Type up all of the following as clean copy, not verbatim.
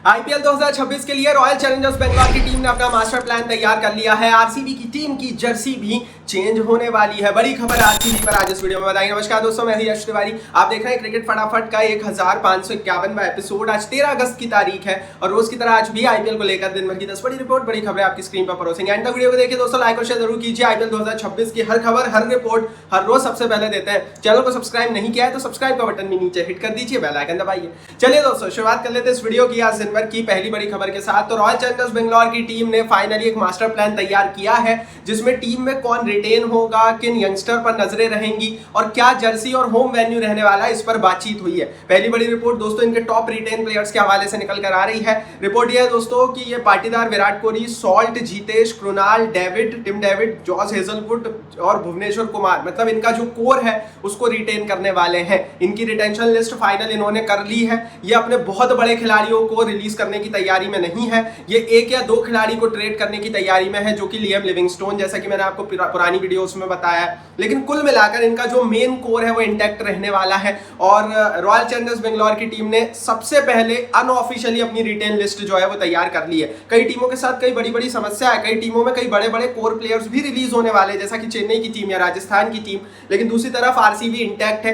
IPL 2026 के लिए royal Challengers Bangalore की टीम ने अपना मास्टर प्लान तैयार कर लिया है। आरसीबी की टीम की जर्सी भी चेंज होने वाली है। बड़ी खबर आरसीबी पर आज इस वीडियो में बताएंगे। नमस्कार दोस्तों, मैं यश तिवारी, आप देख रहे हैं क्रिकेट फटाफट का 1551वां एपिसोड। आज 13 अगस्त की तारीख है और रोज की तरह आज भी आईपीएल को लेकर दिन भर की 10 बड़ी रिपोर्ट, बड़ी खबरें आपकी स्क्रीन पर परोसेंगे। एंड तक वीडियो को देखिए दोस्तों, लाइक और शेयर जरूर कीजिए। आईपीएल 2026 की हर खबर, हर रिपोर्ट हर रोज सबसे पहले देते हैं। चैनल को सब्सक्राइब नहीं किया है तो सब्सक्राइब का बटन भी नीचे हिट कर दीजिए, बेल आइकन दबाइए। चलिए दोस्तों, शुरुआत कर लेते हैं इस वीडियो की आज दिन भर की पहली बड़ी खबर के साथ। तो रॉयल चैलेंजर्स बेंगलोर की टीम ने फाइनली एक मास्टर प्लान तैयार किया है, जिसमें टीम में कौन रिटेन होगा, किन यंगस्टर पर नजरें रहेंगी और क्या जर्सी और होम वेन्यू रहने वाला है, इस पर बातचीत हुई है। पहली बड़ी रिपोर्ट दोस्तों इनके टॉप रिटेन प्लेयर्स के हवाले से निकल कर आ रही है। रिपोर्ट यह है दोस्तों कि ये Patidar, Virat Kohli, Salt, Jitesh, Krunal, David, Tim David, Josh Hazlewood और भुवनेश्वर कुमार, मतलब इनका जो कोर है उसको रिटेन करने वाले हैं। इनकी रिटेंशन लिस्ट फाइनल इन्होंने कर ली है। ये अपने बहुत बड़े खिलाड़ियों को रिलीज करने की तैयारी में नहीं है। ये एक या दो खिलाड़ी को ट्रेड करने की तैयारी में है, जो कि लियम लिविंगस्टोन, जैसा कि मैंने आपको पुरानी वीडियोस में बताया। लेकिन कुल मिलाकर इनका जो मेन कोर है वो इंटैक्ट रहने वाला है। और रॉयल चैलेंजर्स बेंगलोर की टीम ने सबसे पहले अनऑफिशियली अपनी रिटेन लिस्ट जो है वो तैयार कर ली है। कई टीमों के साथ कई बड़ी बड़ी समस्या है। कई टीमों में कई बड़े बड़े कोर प्लेयर्स भी रिलीज होने वाले, जैसा कि चेन्नई की टीम या राजस्थान की टीम। लेकिन दूसरी तरफ आरसीबी इंटैक्ट है।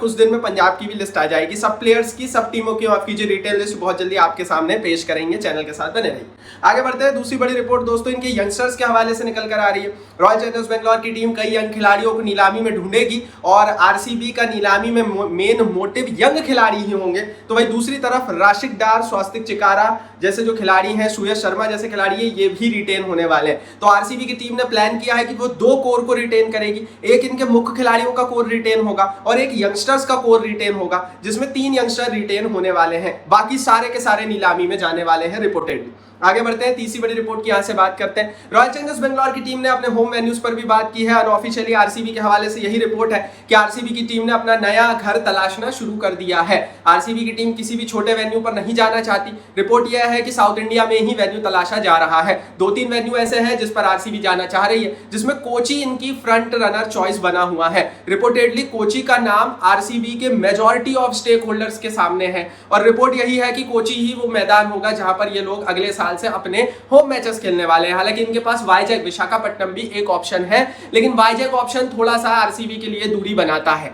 कुछ दिन में पंजाब की भी लिस्ट आ जाएगी। सब प्लेयर्स की, सब टीमों की आपकी जो रिटेन लिस्ट बहुत जल्दी आपके सामने पेश करेंगे। चैनल के साथ बने रहिए। आगे बढ़ते हैं। दूसरी बड़ी रिपोर्ट दोस्तों इनके यंगस्टर्स के हवाले से निकल कर आ रही है। रॉयल चैलेंजर्स बेंगलोर की टीम कई यंग खिलाड़ियों को नीलामी में ढूंढेगी और आरसीबी का नीलामी में मेन मोटिव यंग खिलाड़ी ही होंगे। तो वही दूसरी तरफ राशिक डार, स्वास्तिक चिकारा जैसे जो खिलाड़ी हैं, सुयश शर्मा जैसे खिलाड़ी है, ये भी रिटेन होने वाले हैं। तो आरसीबी की टीम ने प्लान किया है कि वो दो कोर को रिटेन करेगी। एक इनके मुख्य खिलाड़ियों का कोर रिटेन होगा और एक यंगस्टर्स का कोर रिटेन होगा, जिसमें 3 यंगस्टर रिटेन होने वाले हैं। बाकी सारे के सारे नीलामी में जाने वाले हैं रिपोर्टेडली। आगे बढ़ते हैं। तीसरी बड़ी रिपोर्ट की यहां से बात करते हैं। रॉयल चैलेंजर्स बेंगलोर की टीम ने अपने होम वेन्यूज पर भी बात की है। अनऑफिशियली आरसीबी के हवाले से यही रिपोर्ट है कि आरसीबी की टीम ने अपना नया घर तलाशना शुरू कर दिया है। आरसीबी की टीम किसी भी छोटे वेन्यू पर नहीं जाना चाहती। रिपोर्ट यह है कि साउथ इंडिया में ही वेन्यू तलाशा जा रहा है। 2-3 वेन्यू ऐसे हैं जिस पर आरसीबी जाना चाह रही है, जिसमें कोची इनकी फ्रंट रनर चॉइस बना हुआ है। रिपोर्टेडली कोची का नाम आरसीबी के मेजॉरिटी ऑफ स्टेक होल्डर्स के सामने है और रिपोर्ट यही है कि कोची ही वो मैदान होगा जहां पर ये लोग अगले साल से अपने होम मैचेस खेलने वाले हैं। हालांकि इनके पास वाईजैक, विशाखापट्टनम भी एक ऑप्शन है, लेकिन वाईजैक ऑप्शन थोड़ा सा आरसीबी के लिए दूरी बनाता है।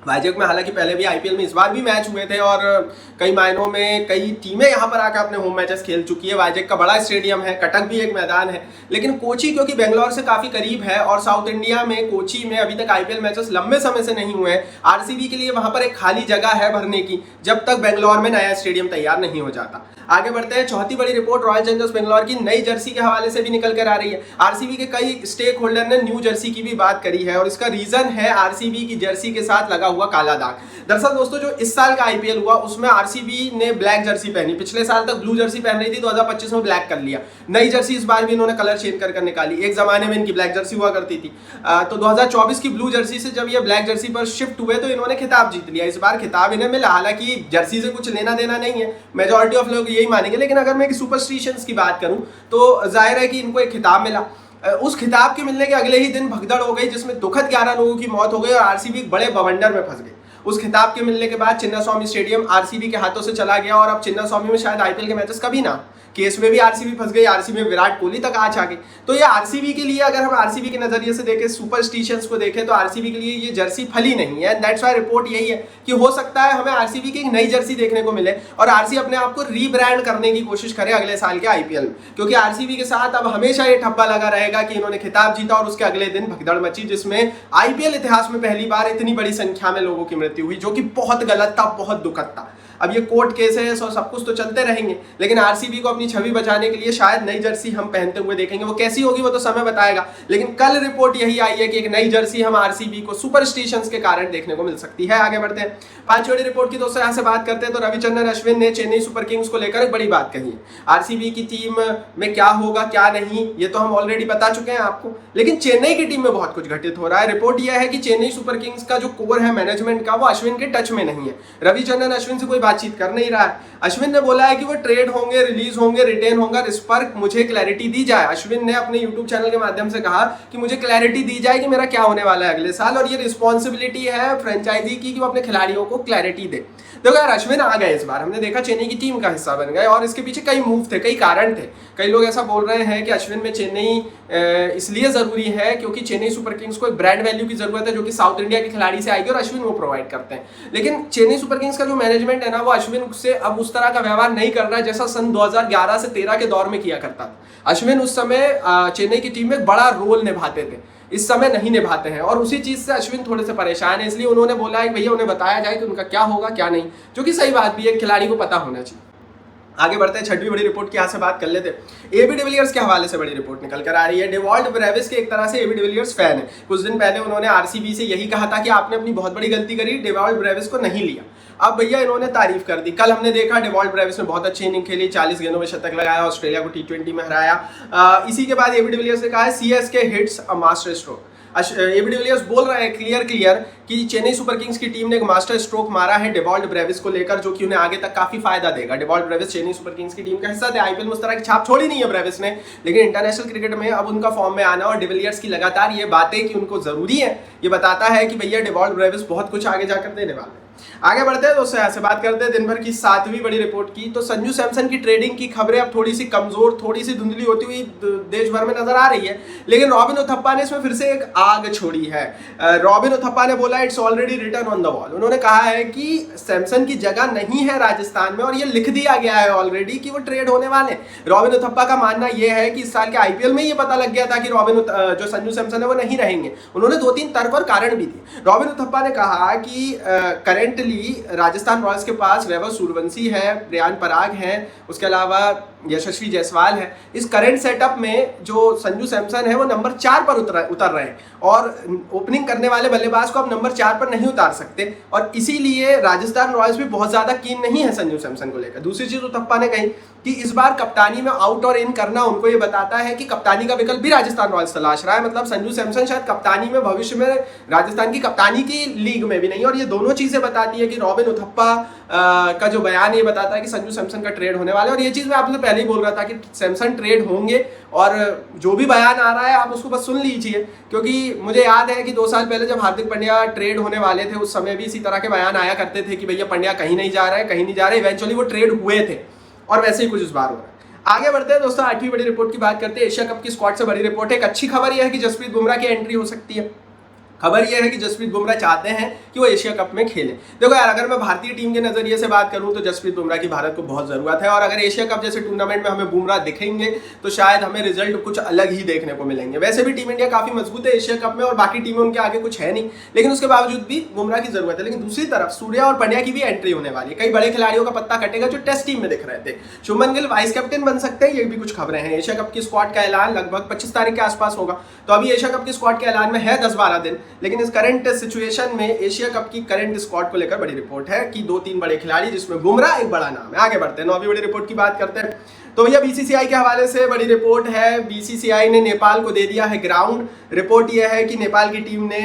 वाईजैक में हालांकि पहले भी आईपीएल में इस बार भी मैच हुए थे और कई मायनों में कई टीमें यहां पर आकर अपने होम मैचेस खेल चुकी है। वाईजैक का बड़ा स्टेडियम है, कटक भी एक मैदान है। लेकिन कोची क्योंकि बेंगलोर से काफी करीब है और साउथ इंडिया में कोची में अभी तक आईपीएल मैचेस लंबे समय से नहीं हुए हैं, आरसीबी के लिए वहां पर एक खाली जगह है भरने की, जब तक बेंगलोर में नया स्टेडियम तैयार नहीं हो जाता। आगे बढ़ते हैं। चौथी बड़ी रिपोर्ट रॉयल चैलेंजर्स बेंगलोर की नई जर्सी के हवाले से भी निकल कर आ रही है। आरसीबी के कई स्टेक होल्डर ने न्यू जर्सी की भी बात करी है और इसका रीजन है आरसीबी की जर्सी के साथ लगा हुआ काला दाग। दरअसल दोस्तों जो इस साल का आईपीएल हुआ उसमें आरसीबी ने ब्लैक जर्सी पहनी। पिछले साल तक ब्लू जर्सी पहन रही थी, 2025 में ब्लैक कर लिया। नई जर्सी इस बार भी इन्होंने कलर चेंज कर निकाली। एक जमाने में इनकी ब्लैक जर्सी हुआ करती थी, तो 2024 की ब्लू जर्सी से जब ये ब्लैक जर्सी पर शिफ्ट हुए तो इन्होंने खिताब जीत लिया। इस बार खिताब इन्हें मिला। हालांकि जर्सी से कुछ लेना देना नहीं है, मेजॉरिटी ऑफ लोग यही मानेंगे, लेकिन अगर मैं सुपरस्टिशंस की बात करूं तो जाहिर है कि इनको एक खिताब मिला। उस खिताब के मिलने के अगले ही दिन भगदड़ हो गई, जिसमें दुखद 11 लोगों की मौत हो गई और आरसीबी एक बड़े बवंडर में फंस गई। उस खिताब के मिलने के बाद चिन्नास्वामी स्टेडियम आरसीबी के हाथों से चला गया और अब चिन्नास्वामी में शायद आईपीएल के मैचेस कभी ना। केस में भी आरसीबी फंस गई, आरसीबी में विराट कोहली तक आज आ गई। तो ये आरसीबी के लिए, अगर हम आरसीबी के नजरिए से देखें, सुपरस्टिशंस को देखें, तो आरसीबी के लिए ये जर्सी फली नहीं है। दैट्स व्हाई रिपोर्ट यही है कि हो सकता है हमें आरसीबी की एक नई जर्सी देखने को मिले और आरसीबी अपने आप को रीब्रांड करने की कोशिश करे अगले साल के आईपीएल में, क्योंकि आरसीबी के साथ अब हमेशा ये ठप्पा लगा रहेगा कि इन्होंने खिताब जीता और उसके अगले दिन भगदड़ मची, जिसमें आईपीएल इतिहास में पहली बार इतनी बड़ी संख्या में लोगों की मृत्यु हुई, जो कि बहुत गलत था, बहुत दुखद था। अब ये कोर्ट केस है, सब कुछ तो चलते रहेंगे, लेकिन आरसीबी को अपनी छवि बचाने के लिए शायद नई जर्सी हम पहनते हुए देखेंगे। वो कैसी होगी वो तो समय बताएगा, लेकिन कल रिपोर्ट यही आई है कि एक नई जर्सी हम आरसीबी को सुपरस्टिशंस के कारण देखने को मिल सकती है। आगे बढ़ते हैं। 5वीं बड़ी रिपोर्ट की दोस्तों यहां से बात करते हैं। तो रविचंद्रन अश्विन ने चेन्नई सुपर किंग्स को लेकर एक बड़ी बात कही है। आरसीबी की टीम में क्या होगा क्या नहीं ये तो हम ऑलरेडी बता चुके हैं आपको, लेकिन चेन्नई की टीम में बहुत कुछ घटित हो रहा है। रिपोर्ट यह है कि चेन्नई सुपर किंग्स का जो कोर है मैनेजमेंट का, वो अश्विन के टच में नहीं है। रविचंद्रन अश्विन से कोई बातचीत कर नहीं रहा है। अश्विन ने बोला है कि वो ट्रेड होंगे, रिलीज होंगे, रिटेन होंगे, इस पर मुझे क्लैरिटी दी जाए। अश्विन ने अपने यूट्यूब चैनल के माध्यम से कहा कि मुझे क्लैरिटी दी जाए कि मेरा क्या होने वाला है अगले साल, और ये रिस्पॉन्सिबिलिटी है फ्रेंचाइजी की कि वो अपने खिलाड़ियों को क्लैरिटी दे। देखो यार, अश्विन आ गए इस बार, हमने देखा चेन्नई की टीम का हिस्सा बन गए, और इसके पीछे कई मूव थे, कई कारण थे। कई लोग ऐसा बोल रहे हैं कि अश्विन में चेन्नई इसलिए जरूरी है क्योंकि चेन्नई सुपर किंग्स को एक ब्रांड वैल्यू की जरूरत है जो कि साउथ इंडिया के खिलाड़ी से आएगी, और अश्विन वो प्रोवाइड करते हैं। लेकिन चेन्नई सुपर किंग्स का जो मैनेजमेंट है ना, वो अश्विन से अब उस तरह का व्यवहार नहीं कर रहा है जैसा सन 2011 से 13 के दौर में किया करता था। अश्विन उस समय चेन्नई की टीम में बड़ा रोल निभाते थे, इस समय नहीं निभाते हैं, और उसी चीज से अश्विन थोड़े से परेशान है। इसलिए उन्होंने बोला है कि भैया उन्हें बताया जाए कि उनका क्या होगा क्या नहीं, जो कि सही बात भी है, खिलाड़ी को पता होना चाहिए। आगे बढ़ते हैं, छठवीं बड़ी रिपोर्ट की यहाँ से बात कर लेते हैं। एबी डिविलियर्स के हवाले से बड़ी रिपोर्ट निकल कर आ रही है। डेवॉल्ट ब्रेविस के एक तरह से एबी डिविलियर्स फैन है। कुछ दिन पहले उन्होंने आरसीबी से यही कहा था कि आपने अपनी बहुत बड़ी गलती करी, डेवॉल्ट ब्रेविस को नहीं लिया। अब भैया इन्होंने तारीफ कर दी। कल हमने देखा डेवॉल्ट ब्रेविस ने बहुत अच्छी इनिंग खेली, 40 गेंदों में शतक लगाया, ऑस्ट्रेलिया को T20 में हराया। इसी के बाद एबी डिविलियर्स ने कहा है CSK hits a master stroke. AB de Villiers बोल रहे हैं क्लियर कि चेन्नई सुपर किंग्स की टीम ने एक मास्टर स्ट्रोक मारा है डेवॉल्ट ब्रेविस को लेकर, जो कि उन्हें आगे तक काफी फायदा देगा। Dewald Brevis Chennai Super Kings की टीम का हिस्सा थे, आईपीएल में उस तरह की छाप छोड़ी नहीं है ब्रेविस ने, लेकिन इंटरनेशनल क्रिकेट में अब उनका फॉर्म में आना और डिविलियर्स की लगातार ये बातें कि उनको जरूरी है, ये बताता है कि भैया डेवॉल्ट ब्रेविस बहुत कुछ आगे जाकर देने वाले हैं। आगे बढ़ते हैं दोस्तों, यहाँ से बात करते हैं दिन भर की सातवीं बड़ी रिपोर्ट की। तो संजू सैमसन की ट्रेडिंग की खबरें अब थोड़ी सी कमजोर, थोड़ी सी धुंधली होती हुई देश भर में नजर आ रही है, लेकिन रॉबिन उथप्पा ने इसमें फिर से एक आग छोड़ी है। रॉबिन उथप्पा ने बोला it's already written on the wall. उन्होंने कहा है कि सैमसन की जगह नहीं है राजस्थान में, और ये लिख दिया गया है ऑलरेडी कि वो ट्रेड होने वाले। रॉबिन उथप्पा का मानना यह है कि इस साल के आईपीएल में ये पता लग गया था कि जो संजू सैमसन है वो नहीं रहेंगे। उन्होंने 2-3 तर्क और कारण भी दिए। रॉबिन उथप्पा ने कहा कि करेंटली राजस्थान रॉयल्स के पास वैभव सूर्यवंशी है, ब्रियान पराग है, उसके अलावा यशस्वी जायसवाल है। इस करंट सेटअप में जो संजू सैमसन है वो नंबर 4 पर उतर रहे हैं, और ओपनिंग करने वाले बल्लेबाज को अब नंबर 4 पर नहीं उतार सकते, और इसीलिए राजस्थान रॉयल्स भी बहुत ज्यादा कीन नहीं है संजू सैमसन को लेकर। दूसरी चीज उथप्पा ने कही कि इस बार कप्तानी में आउट और इन करना उनको ये बताता है कि कप्तानी का विकल्प भी राजस्थान रॉयल्स तलाश रहा है। मतलब संजू सैमसन शायद कप्तानी में भविष्य में राजस्थान की कप्तानी की लीग में भी नहीं, और ये दोनों चीजें बताती है कि रॉबिन उथप्पा का जो बयान ये बताता है कि संजू सैमसन का ट्रेड होने वाला है। और ये चीज मैं आपसे पहले ही बोल रहा था कि सैमसन ट्रेड होंगे, और जो भी बयान आ रहा है आप उसको बस सुन लीजिए, क्योंकि मुझे याद है कि 2 साल पहले जब हार्दिक पांड्या ट्रेड होने वाले थे, उस समय भी इसी तरह के बयान आया करते थे कि भैया पांड्या कहीं नहीं जा रहे हैं, कहीं नहीं जा रहे। इवेंचुअली वो ट्रेड हुए थे, और वैसे ही कुछ इस बार हो रहा है। आगे बढ़ते हैं दोस्तों, 8वीं बड़ी रिपोर्ट की बात करते हैं। एशिया कप की स्क्वाड से बड़ी रिपोर्ट है। एक अच्छी खबर यह है कि जसप्रीत बुमराह की एंट्री हो सकती है। खबर यह है कि जसप्रीत बुमराह चाहते हैं कि वो एशिया कप में खेलें। देखो यार, अगर मैं भारतीय टीम के नजरिए से बात करूं तो जसप्रीत बुमराह की भारत को बहुत जरूरत है, और अगर एशिया कप जैसे टूर्नामेंट में हमें बुमराह दिखेंगे तो शायद हमें रिजल्ट कुछ अलग ही देखने को मिलेंगे। वैसे भी टीम इंडिया काफी मजबूत है एशिया कप में, और बाकी टीमें उनके आगे कुछ है नहीं, लेकिन उसके बावजूद भी बुमराह की जरूरत है। लेकिन दूसरी तरफ सूर्या और पांड्या की भी एंट्री होने वाली है। कई बड़े खिलाड़ियों का पत्ता कटेगा जो टेस्ट टीम में दिख रहे थे। शुभमन गिल वाइस कैप्टन बन सकते हैं, ये भी कुछ खबरें हैं। एशिया कप की स्क्वाड का ऐलान लगभग 25 तारीख के आसपास होगा। तो अभी एशिया कप की स्क्वाड के ऐलान में है 10-12 दिन, लेकिन इस करंट सिचुएशन में एशिया कप की करंट स्क्वाड को लेकर बड़ी रिपोर्ट है कि 2-3 बड़े खिलाड़ी, जिसमें बुमराह एक बड़ा नाम है। आगे बढ़ते हैं, 9वीं बड़ी रिपोर्ट की बात करते हैं। तो भैया बीसीसीआई के हवाले से बड़ी रिपोर्ट है। बीसीसीआई ने नेपाल को दे दिया है ग्राउंड। रिपोर्ट यह है कि नेपाल की टीम ने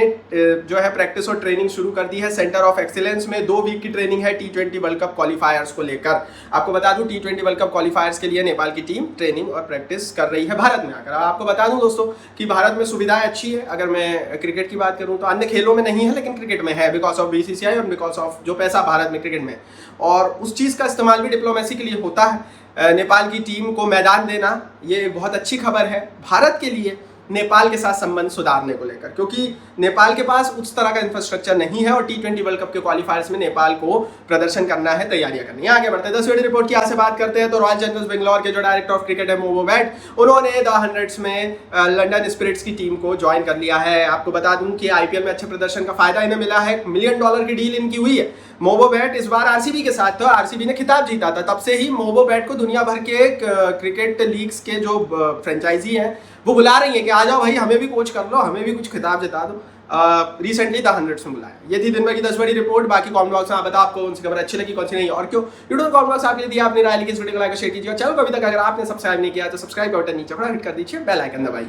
जो है प्रैक्टिस और ट्रेनिंग शुरू कर दी है सेंटर ऑफ एक्सीलेंस में। 2 वीक की ट्रेनिंग है T20 वर्ल्ड कप क्वालिफायर्स को लेकर। आपको बता दूं T20 वर्ल्ड कप क्वालिफायर्स के लिए नेपाल की टीम ट्रेनिंग और प्रैक्टिस कर रही है भारत में आकर। आपको बता दूं दोस्तों कि भारत में सुविधाएं अच्छी है। अगर मैं क्रिकेट की बात करूं तो अन्य खेलों में नहीं है, लेकिन क्रिकेट में है, बिकॉज ऑफ बीसीसीआई और बिकॉज ऑफ जो पैसा भारत में क्रिकेट में, और उस चीज का इस्तेमाल भी डिप्लोमेसी के लिए होता है। नेपाल की टीम को मैदान देना ये बहुत अच्छी खबर है भारत के लिए, नेपाल के साथ संबंध सुधारने को लेकर, क्योंकि नेपाल के पास उस तरह का इंफ्रास्ट्रक्चर नहीं है, और T20 वर्ल्ड कप के क्वालिफायर्स में नेपाल को प्रदर्शन करना है, तैयारियां करनी है। आगे बढ़ते हैं, 10वीं रिपोर्ट की यहाँ से बात करते हैं। तो रॉयल चैलेंजर्स बेंगलोर के जो डायरेक्टर ऑफ क्रिकेट है मोबो बैट, उन्होंने द हंड्रेड्स में लंदन स्पिरिट्स की टीम को ज्वाइन कर लिया है। आपको बता दूं कि आईपीएल में अच्छे प्रदर्शन का फायदा इन्हें मिला है। $1 मिलियन की डील इनकी हुई है। मोबो बैट इस बार आरसीबी के साथ था, आरसीबी ने खिताब जीता था, तब से ही मोबो बैट को दुनिया भर के क्रिकेट लीग्स के जो फ्रेंचाइजी हैं वो बुला रही है कि आ जाओ भाई, हमें भी कोच कर लो, हमें भी कुछ खिताब जिता दो। रिसेंटली द हंड्रेड्स में बुलाया। ये थी दिन भर की 10 बड़ी रिपोर्ट। बाकी कमेंट बॉक्स में आप बताओ आपको कौन सी खबर अच्छी लगी, कौन सी नहीं, और क्यों। यूट्यूब कमेंट बॉक्स आपके लिए दिया, अपनी राय लिखी, इस वीडियो को लाइक और शेयर कीजिए। चैनल को अभी तक अगर आपने सब्सक्राइब नहीं किया तो सब्सक्राइब बटन नीचे हिट कर दीजिए, बेल आइकन दबाइए।